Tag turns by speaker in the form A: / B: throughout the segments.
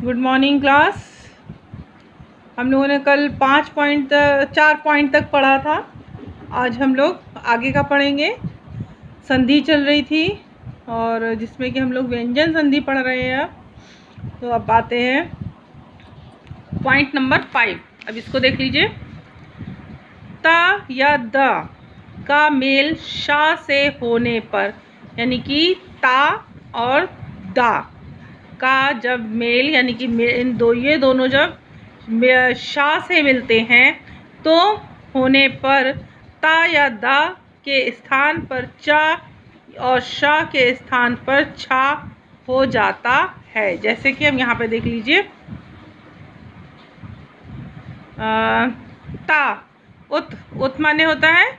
A: Good morning class. हम लोगों ने कल 4 पॉइंट तक पढ़ा था। आज हम लोग आगे का पढ़ेंगे। संधि चल रही थी और जिसमें कि हम लोग व्यंजन संधि पढ़ रहे हैं। तो अब आते हैं पॉइंट नंबर 5। अब इसको देख लीजिए। ता या द का मेल शा से होने पर, यानी कि ता और दा का जब मेल, यानी कि ये दोनों जब शा से मिलते हैं तो होने पर ता या दा के स्थान पर चा और शा के स्थान पर छा हो जाता है। जैसे कि हम यहाँ पे देख लीजिए, ता उत माने होता है,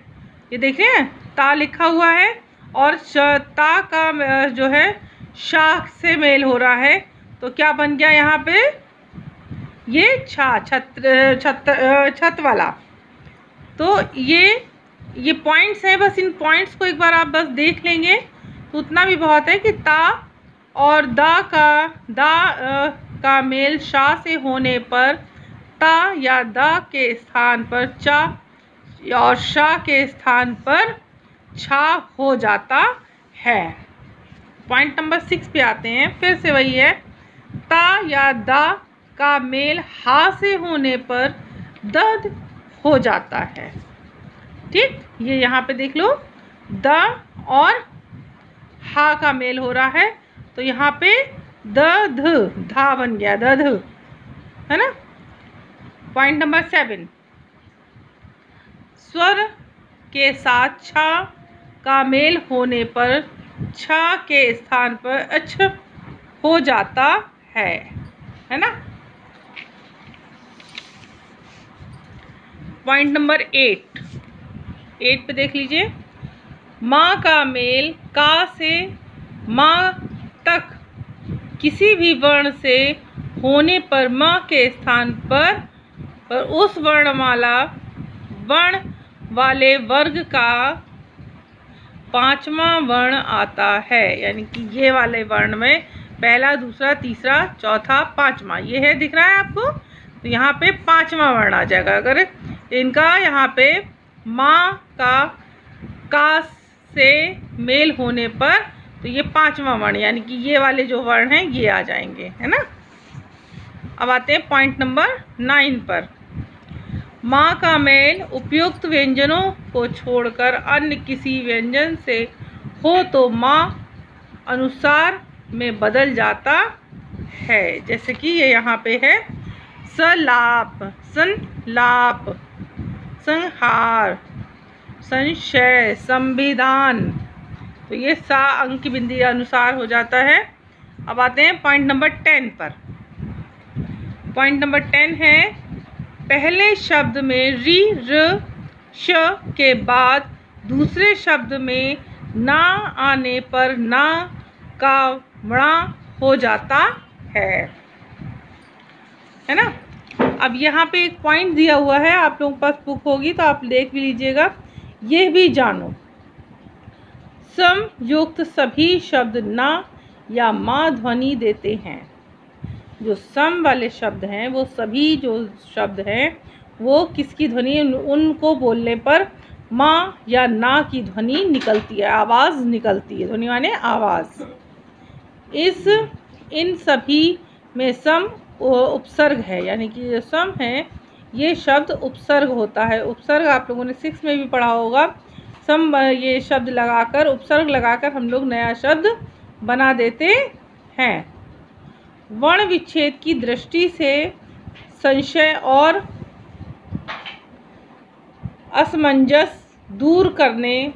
A: ये देख रहे हैं ता लिखा हुआ है और ता का जो है शा से मेल हो रहा है, तो क्या बन गया यहाँ पे, ये छत वाला। तो ये पॉइंट्स है, बस इन पॉइंट्स को एक बार आप बस देख लेंगे तो उतना भी बहुत है कि ता और दा का मेल शा से होने पर ता या दा के स्थान पर चा और शा के स्थान पर छा हो जाता है। पॉइंट नंबर 6 पे आते हैं। फिर से वही है, ता या दा का मेल हा से होने पर दद हो जाता है। ठीक, ये यहाँ पे देख लो, द और हा का मेल हो रहा है तो यहाँ पे द धा बन गया, दध, है ना। पॉइंट नंबर 7, स्वर के साथ छा का मेल होने पर छा के स्थान पर अछ हो जाता है ना। पॉइंट नंबर 8 पे देख लीजिए, माँ का मेल का से माँ तक किसी भी वर्ण से होने पर माँ के स्थान पर उस वर्ण वाले वर्ग का 5वां वर्ण आता है। यानी कि ये वाले वर्ण में पहला, दूसरा, तीसरा, चौथा, 5वां, ये है, दिख रहा है आपको। तो यहाँ पे 5वां वर्ण आ जाएगा। अगर इनका यहाँ पे माँ का से मेल होने पर तो ये 5वां वर्ण, यानी कि ये वाले जो वर्ण हैं ये आ जाएंगे, है ना। अब आते हैं पॉइंट नंबर 9 पर। माँ का मेल उपयुक्त व्यंजनों को छोड़कर अन्य किसी व्यंजन से हो तो माँ अनुसार में बदल जाता है। जैसे कि ये यहाँ पे है, सलाप, संलाप, संहार, संशय, संविधान। तो ये सा अंक की बिंदी अनुसार हो जाता है। अब आते हैं पॉइंट नंबर 10 पर। पॉइंट नंबर 10 है, पहले शब्द में री र श के बाद दूसरे शब्द में ना आने पर ना का वणा हो जाता है ना। अब यहाँ पे एक पॉइंट दिया हुआ है, आप लोगों के पास बुक होगी तो आप देख भी लीजिएगा। ये भी जानो, सम युक्त सभी शब्द ना या मा ध्वनि देते हैं। जो सम वाले शब्द हैं, वो सभी जो शब्द हैं वो किसकी ध्वनि, उनको बोलने पर माँ या ना की ध्वनि निकलती है, आवाज़ निकलती है। ध्वनि माने आवाज़। इन सभी में सम उपसर्ग है, यानी कि जो सम है ये शब्द उपसर्ग होता है। उपसर्ग आप लोगों ने 6 में भी पढ़ा होगा। सम ये शब्द लगाकर, उपसर्ग लगाकर हम लोग नया शब्द बना देते हैं। वर्ण विच्छेद की दृष्टि से संशय और असमंजस दूर करने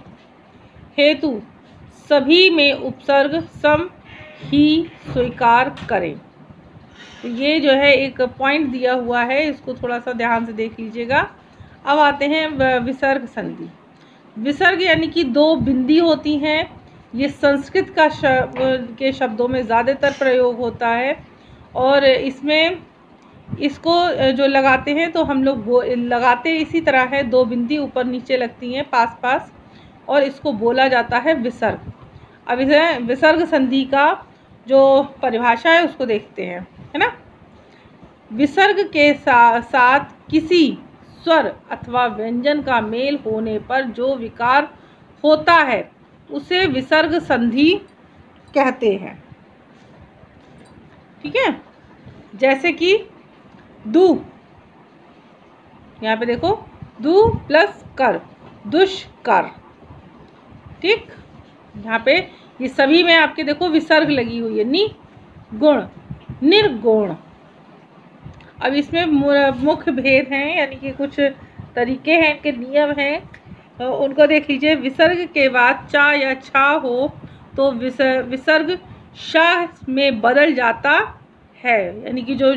A: हेतु सभी में उपसर्ग सम ही स्वीकार करें। तो ये जो है एक पॉइंट दिया हुआ है, इसको थोड़ा सा ध्यान से देख लीजिएगा। अब आते हैं विसर्ग संधि। विसर्ग यानी कि 2 बिंदी होती हैं। ये संस्कृत के शब्दों में ज़्यादातर प्रयोग होता है और इसमें इसको जो लगाते हैं तो हम लोग लगाते इसी तरह है, 2 बिंदी ऊपर नीचे लगती हैं पास पास, और इसको बोला जाता है विसर्ग। अब इसे विसर्ग संधि का जो परिभाषा है उसको देखते हैं, है ना। विसर्ग के साथ किसी स्वर अथवा व्यंजन का मेल होने पर जो विकार होता है उसे विसर्ग संधि कहते हैं। ठीक है, जैसे कि दु, यहाँ पे देखो दु प्लस कर, दुष्कर। ठीक, यहाँ पे ये सभी में आपके देखो विसर्ग लगी हुई है। नि गुण, निर्गुण। अब इसमें मुख्य भेद हैं, यानी कि कुछ तरीके हैं, इनके नियम हैं, तो उनको देख लीजिए। विसर्ग के बाद चा या छा हो तो विसर्ग शाह में बदल जाता है, यानी कि जो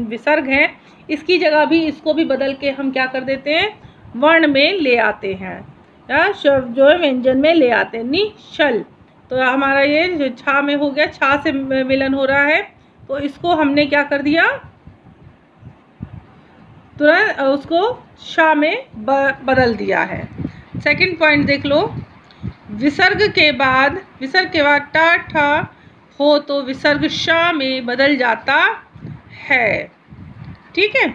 A: विसर्ग है इसकी जगह भी इसको भी बदल के हम क्या कर देते हैं, वर्ण में ले आते हैं, या जो है व्यंजन में ले आते हैं। निशल, तो हमारा ये जो छा में हो गया, छा से मिलन हो रहा है, तो इसको हमने क्या कर दिया, तुरंत उसको शा में बदल दिया है। सेकंड पॉइंट देख लो, विसर्ग के बाद टा ठा हो तो विसर्ग शा में बदल जाता है। ठीक है,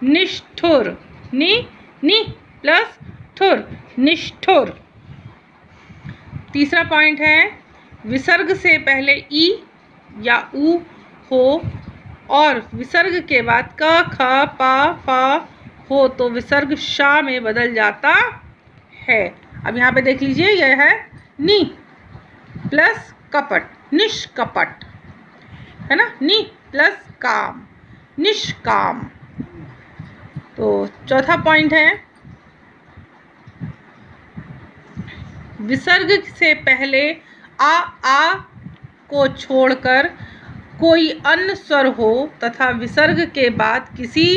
A: निष्ठुर, नि प्लस ठुर, निष्ठुर। तीसरा पॉइंट है, विसर्ग से पहले ई या उ हो और विसर्ग के बाद क ख पा फा हो तो विसर्ग शा में बदल जाता है। अब यहाँ पे देख लीजिए, यह है नि प्लस कपट, निष्कपट, है ना, नि प्लस काम, निष्काम। तो चौथा पॉइंट है, विसर्ग से पहले आ को छोड़कर कोई अन्य स्वर हो तथा विसर्ग के बाद किसी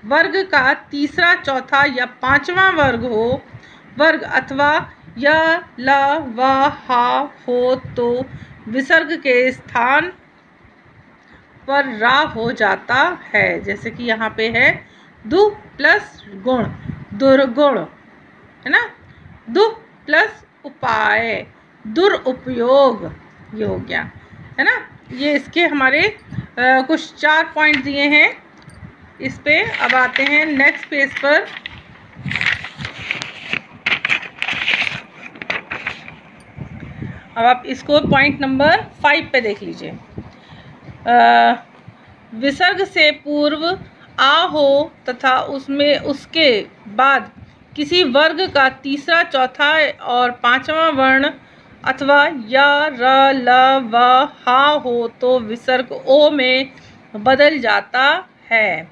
A: वर्ग का तीसरा, चौथा या पांचवा वर्ग अथवा य ल व हा हो तो विसर्ग के स्थान पर रा हो जाता है। जैसे कि यहाँ पे है दु प्लस गुण, दुर्गुण, है ना, दु प्लस उपाय, दुरुपयोग, ये हो गया, है ना। ये इसके हमारे कुछ 4 पॉइंट दिए हैं इस पे। अब आते हैं नेक्स्ट पेज पर। अब आप इसको पॉइंट नंबर 5 पे देख लीजिए। विसर्ग से पूर्व आ हो तथा उसके बाद किसी वर्ग का तीसरा, चौथा और पांचवा वर्ण अथवा या र ल व हा हो तो विसर्ग ओ में बदल जाता है।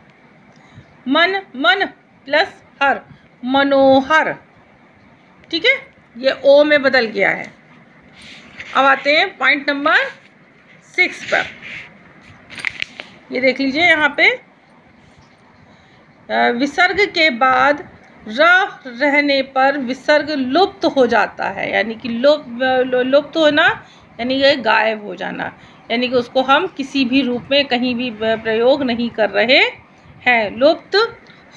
A: मन प्लस हर, मनोहर। ठीक है, ये ओ में बदल गया है। अब आते हैं पॉइंट नंबर 6 पर। ये देख लीजिए, यहाँ पे विसर्ग के बाद र रहने पर विसर्ग लुप्त हो जाता है, यानी कि लुप्त होना यानी कि गायब हो जाना, यानी कि उसको हम किसी भी रूप में कहीं भी प्रयोग नहीं कर रहे हैं, लुप्त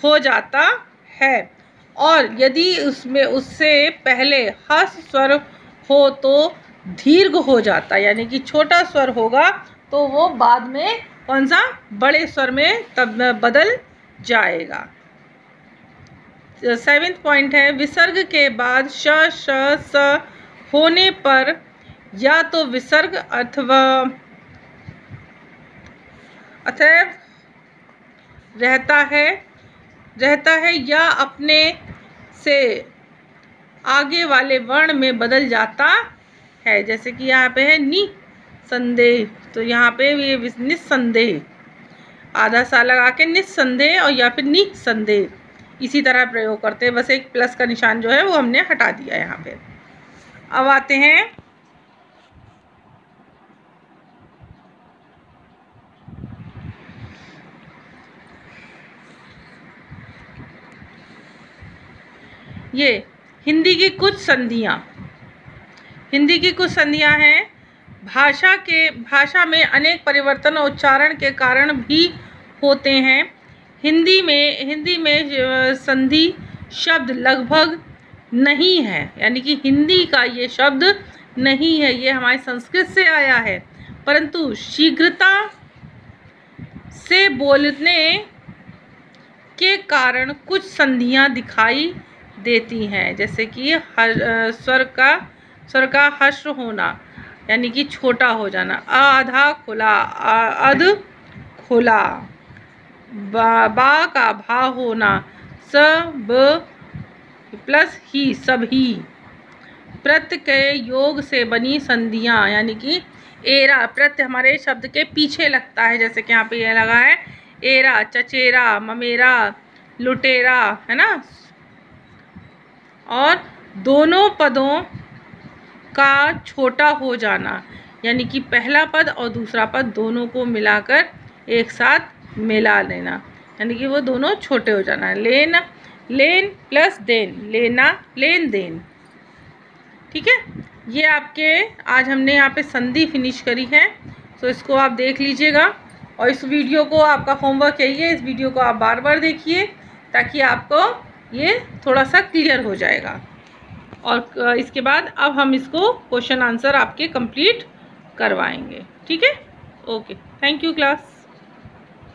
A: हो जाता है। और यदि उससे पहले हस स्वर हो तो दीर्घ हो जाता, यानी कि छोटा स्वर होगा तो वो बाद में कौन सा, बड़े स्वर में तब बदल जाएगा। 7th पॉइंट है, विसर्ग के बाद श स होने पर या तो विसर्ग अथवा अतएव रहता है या अपने से आगे वाले वर्ण में बदल जाता है। जैसे कि यहाँ पे है नि संदेह, तो यहाँ पे ये निस्संदेह, आधा सा लगा के निस्संदेह और या फिर निसंदेह, इसी तरह प्रयोग करते हैं। बस एक प्लस का निशान जो है वो हमने हटा दिया यहाँ पे। अब आते हैं ये हिंदी की कुछ संधियाँ हैं। भाषा में अनेक परिवर्तन और उच्चारण के कारण भी होते हैं। हिंदी में संधि शब्द लगभग नहीं है, यानी कि हिंदी का ये शब्द नहीं है, ये हमारे संस्कृत से आया है। परंतु शीघ्रता से बोलने के कारण कुछ संधियां दिखाई देती हैं, जैसे कि स्वर का हश्र होना यानी कि छोटा हो जाना, आधा खुला अध खुला, बा का भा होना, सब प्लस ही सभी, प्रत्यय के योग से बनी संधियां यानी कि एरा, प्रत्यय हमारे शब्द के पीछे लगता है, जैसे कि यहाँ पे ये लगा है एरा, चचेरा, ममेरा, लुटेरा, है ना। और दोनों पदों का छोटा हो जाना यानी कि पहला पद और दूसरा पद दोनों को मिलाकर एक साथ मिला लेना यानी कि वो दोनों छोटे हो जाना। लेन, लेन प्लस देन, लेना, लेन देन। ठीक है, ये आपके आज हमने यहाँ पे संधि फिनिश करी है, तो इसको आप देख लीजिएगा। और इस वीडियो को आपका होमवर्क यही है, इस वीडियो को आप बार बार देखिए ताकि आपको ये थोड़ा सा क्लियर हो जाएगा। और इसके बाद अब हम इसको क्वेश्चन आंसर आपके कंप्लीट करवाएंगे। ठीक है, ओके, थैंक यू क्लास।